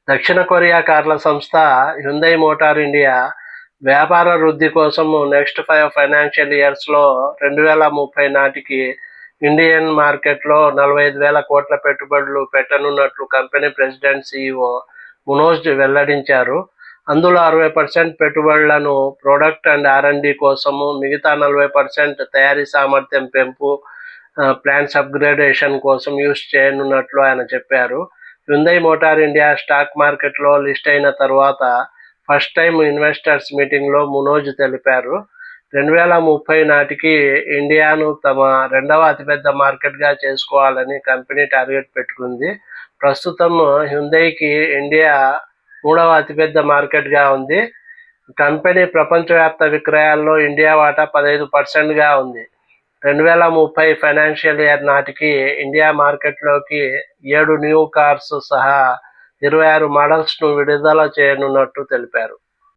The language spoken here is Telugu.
దక్షిణ కొరియా కార్ల సంస్థ హ్యుందై మోటార్ ఇండియా వ్యాపార వృద్ధి కోసం నెక్స్ట్ 5 ఫైనాన్షియల్ ఇయర్స్లో 2030 నాటికి ఇండియన్ మార్కెట్లో 45,000 కోట్ల పెట్టుబడులు పెట్టనున్నట్లు కంపెనీ ప్రెసిడెంట్ సిఇఓ మునోజ్ వెల్లడించారు. అందులో 60% పెట్టుబడులను ప్రొడక్ట్ అండ్ R&D కోసము, మిగతా 40% తయారీ సామర్థ్యం పెంపు, ప్లాంట్స్ అప్గ్రేడేషన్ కోసం యూజ్ చేయనున్నట్లు ఆయన చెప్పారు. హ్యుందై మోటార్ ఇండియా స్టాక్ మార్కెట్లో లిస్ట్ అయిన తర్వాత ఫస్ట్ టైం ఇన్వెస్టర్స్ మీటింగ్లో మునోజ్ తెలిపారు. 2030 నాటికి ఇండియాను తమ రెండవ అతిపెద్ద మార్కెట్గా చేసుకోవాలని కంపెనీ టార్గెట్ పెట్టుకుంది. ప్రస్తుతం హ్యుందైకి ఇండియా మూడవ అతిపెద్ద మార్కెట్గా ఉంది. కంపెనీ ప్రపంచవ్యాప్త విక్రయాల్లో ఇండియా వాటా 15%గా ఉంది. 2030 ఫైనాన్షియల్ ఇయర్ నాటికి ఇండియా మార్కెట్లోకి 7 న్యూ కార్స్ సహా 26 మోడల్స్ను విడుదల చేయనున్నట్టు తెలిపారు.